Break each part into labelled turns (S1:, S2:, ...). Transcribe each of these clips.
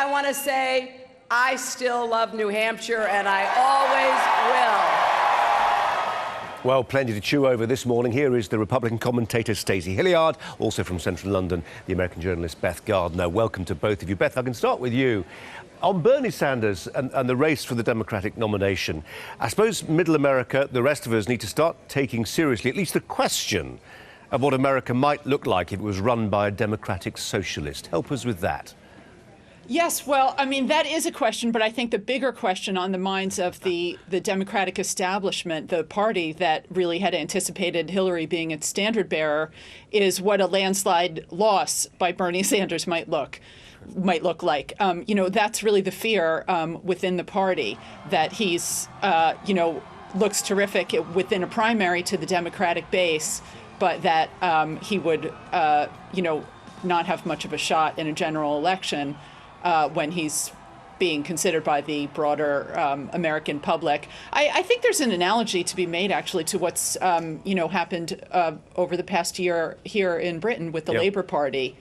S1: I want to say I still love New Hampshire, and I always will.
S2: Well, plenty to chew over this morning. Here is the Republican commentator Stacey Hilliard, also from central London, the American journalist Beth Gardner. Welcome to both of you. Beth, I can start with you. On Bernie Sanders and the race for the Democratic nomination, I suppose middle America, the rest of us, need to start taking seriously at least the question of what America might look like if it was run by a democratic socialist. Help us with that.
S3: Yes, well, I mean, that is a question, but I think the bigger question on the minds of the Democratic establishment, the party that really had anticipated Hillary being its standard bearer, is what a landslide loss by Bernie Sanders might look like. That's really the fear within the party, that he's, looks terrific within a primary to the Democratic base, but that he would, not have much of a shot in a general election when he's being considered by the broader American public. I think there's an analogy to be made, actually, to what's happened over the past year here in Britain with the Labour Party.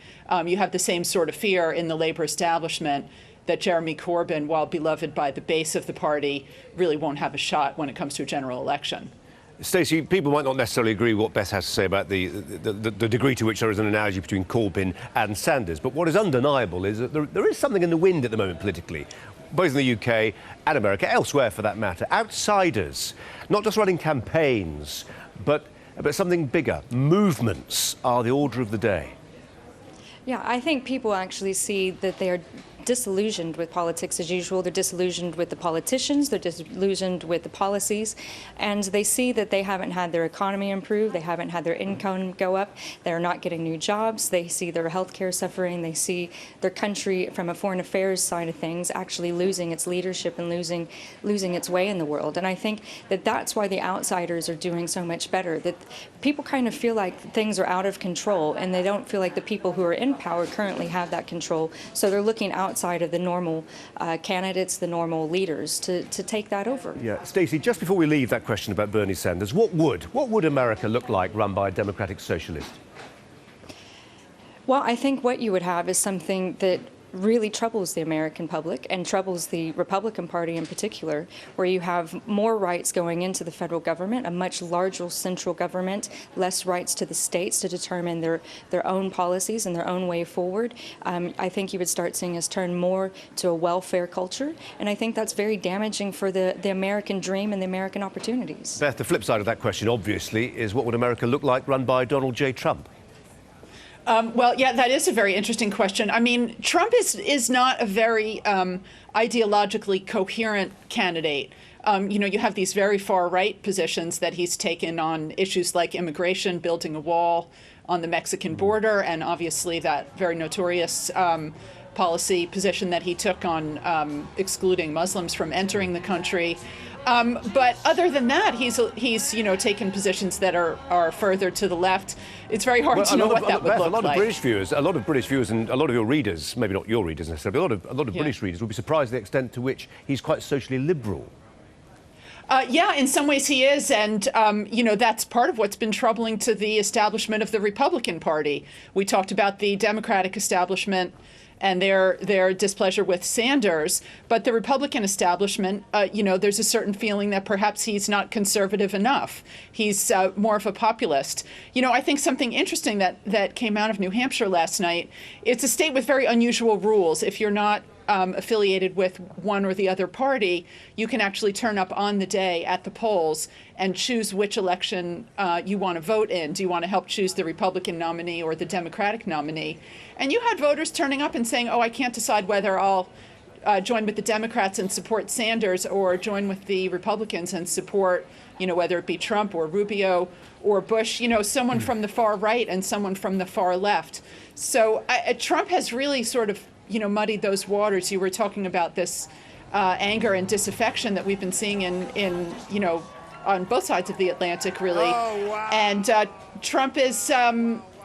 S3: You have the same sort of fear in the Labour establishment that Jeremy Corbyn, while beloved by the base of the party, really won't have a shot when it comes to a general election.
S2: Stacey, people might not necessarily agree with what Beth has to say about the degree to which there is an analogy between Corbyn and Sanders. But what is undeniable is that there is something in the wind at the moment politically, both in the UK and America, elsewhere for that matter. Outsiders, not just running campaigns, but something bigger. Movements are the order of the day.
S4: Yeah, I think people actually see that they are disillusioned with politics as usual. They're disillusioned with the politicians, they're disillusioned with the policies, and they see that they haven't had their economy improve, they haven't had their income go up, they're not getting new jobs, they see their healthcare suffering, they see their country from a foreign affairs side of things actually losing its leadership and losing its way in the world. And I think that that's why the outsiders are doing so much better, that people kind of feel like things are out of control and they don't feel like the people who are in power currently have that control, so they're looking outside of the normal candidates, the normal leaders, to take that over.
S2: Yeah, Stacey, just before we leave that question about Bernie Sanders, what would America look like run by a democratic socialist?
S4: Well, I think what you would have is something that really troubles the American public and troubles the Republican Party in particular, where you have more rights going into the federal government, a much larger central government, less rights to the states to determine their own policies and their own way forward. I think you would start seeing us turn more to a welfare culture, and I think that's very damaging for the American dream and the American opportunities.
S2: Beth, the flip side of that question, obviously, is what would America look like run by Donald J. Trump?
S3: Well, yeah, that is a very interesting question. I mean, Trump is not a very ideologically coherent candidate. You have these very far-right positions that he's taken on issues like immigration, building a wall on the Mexican border, and obviously that very notorious policy position that he took on excluding Muslims from entering the country. But other than that, he's taken positions that are further to the left. It's very hard to know what that would look like.
S2: A lot of British viewers and a lot of your readers, maybe not your readers necessarily, a lot of British readers will be surprised at the extent to which he's quite socially liberal.
S3: Yeah, in some ways he is, and that's part of what's been troubling to the establishment of the Republican Party. We talked about the Democratic establishment and their displeasure with Sanders, but the Republican establishment, there's a certain feeling that perhaps he's not conservative enough. He's more of a populist. I think something interesting that came out of New Hampshire last night, it's a state with very unusual rules. If you're not affiliated with one or the other party, you can actually turn up on the day at the polls and choose which election you want to vote in. Do you want to help choose the Republican nominee or the Democratic nominee? And you had voters turning up and saying, oh, I can't decide whether I'll join with the Democrats and support Sanders or join with the Republicans and support, whether it be Trump or Rubio or Bush, someone from the far right and someone from the far left. So Trump has really sort of muddied those waters. You were talking about this anger and disaffection that we've been seeing in on both sides of the Atlantic, really. Oh, wow. And Trump is,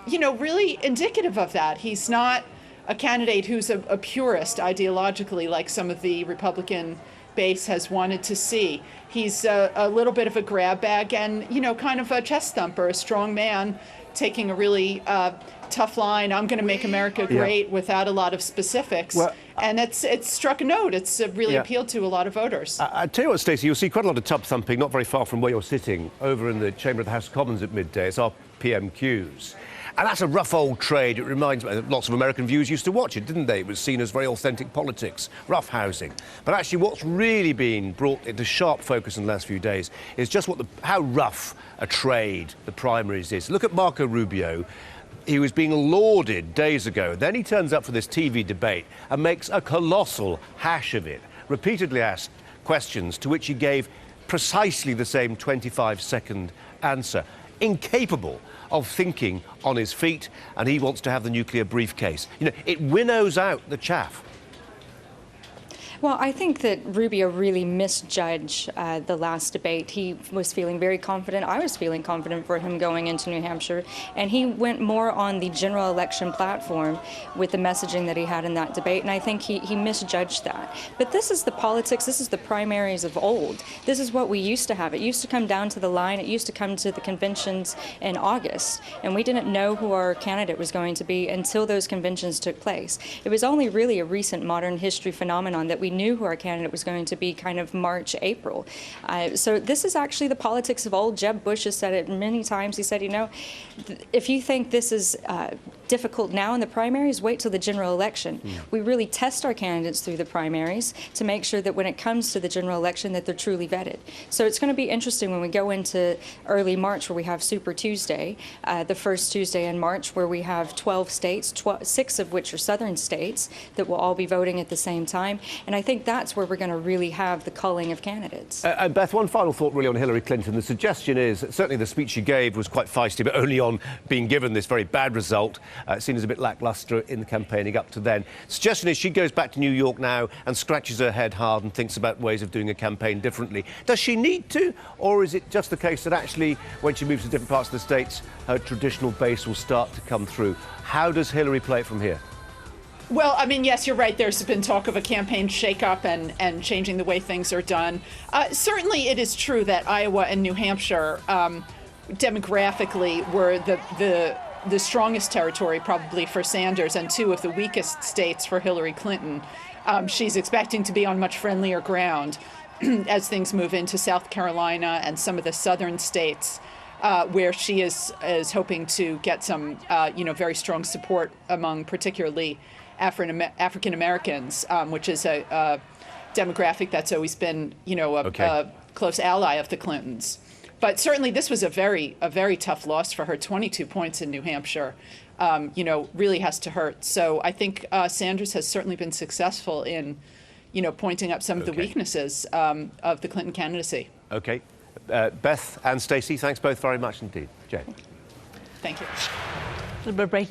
S3: really indicative of that. He's not a candidate who's a purist ideologically, like some of the Republican base has wanted to see. He's a little bit of a grab bag and, kind of a chest thumper, a strong man taking a really tough line. I'm going to make America great without a lot of specifics.
S2: Well,
S3: and it's struck a note. It's really appealed to a lot of voters.
S2: I tell you what, Stacey, you'll see quite a lot of tub thumping not very far from where you're sitting, over in the chamber of the House of Commons at midday. It's our PMQs. And that's a rough old trade. It reminds me, lots of American viewers used to watch it, didn't they? It was seen as very authentic politics, rough housing. But actually what's really been brought into sharp focus in the last few days is just how rough a trade the primaries is. Look at Marco Rubio. He was being lauded days ago. Then he turns up for this TV debate and makes a colossal hash of it, repeatedly asked questions to which he gave precisely the same 25-second answer. Incapable of thinking on his feet, and he wants to have the nuclear briefcase. You know, it winnows out the chaff.
S4: Well, I think that Rubio really misjudged the last debate. He was feeling very confident. I was feeling confident for him going into New Hampshire, and he went more on the general election platform with the messaging that he had in that debate, and I think he misjudged that. But this is the politics, this is the primaries of old. This is what we used to have. It used to come down to the line. It used to come to the conventions in August, and we didn't know who our candidate was going to be until those conventions took place. It was only really a recent modern history phenomenon that we knew who our candidate was going to be kind of March, April. So this is actually the politics of old. Jeb Bush has said it many times. He said, you know, if you think this is difficult now in the primaries, wait till the general election. We really test our candidates through the primaries to make sure that when it comes to the general election that they're truly vetted. So it's going to be interesting when we go into early March, where we have Super Tuesday, the first Tuesday in March, where we have 12 states, 6 of which are southern states, that will all be voting at the same time. And I think that's where we're going to really have the culling of candidates.
S2: And Beth, one final thought really on Hillary Clinton. The suggestion is, certainly the speech she gave was quite feisty, but only on being given this very bad result, seen as a bit lacklustre in the campaigning up to then. Suggestion is she goes back to New York now and scratches her head hard and thinks about ways of doing a campaign differently. Does she need to, or is it just the case that actually when she moves to different parts of the states, her traditional base will start to come through? How does Hillary play it from here?
S3: Well, I mean, yes, you're right. There's been talk of a campaign shakeup and changing the way things are done. Certainly, it is true that Iowa and New Hampshire demographically were the strongest territory probably for Sanders and 2 of the weakest states for Hillary Clinton. She's expecting to be on much friendlier ground as things move into South Carolina and some of the southern states, where she is hoping to get some, very strong support among particularly African Americans, which is a demographic that's always been, a close ally of the Clintons. But certainly this was a very tough loss for her. 22 points in New Hampshire, really has to hurt. So I think Sanders has certainly been successful in, pointing up some of the weaknesses of the Clinton candidacy.
S2: Okay. Beth and Stacey, thanks both very much indeed. Jay.
S3: Thank you.
S5: A little bit of breaking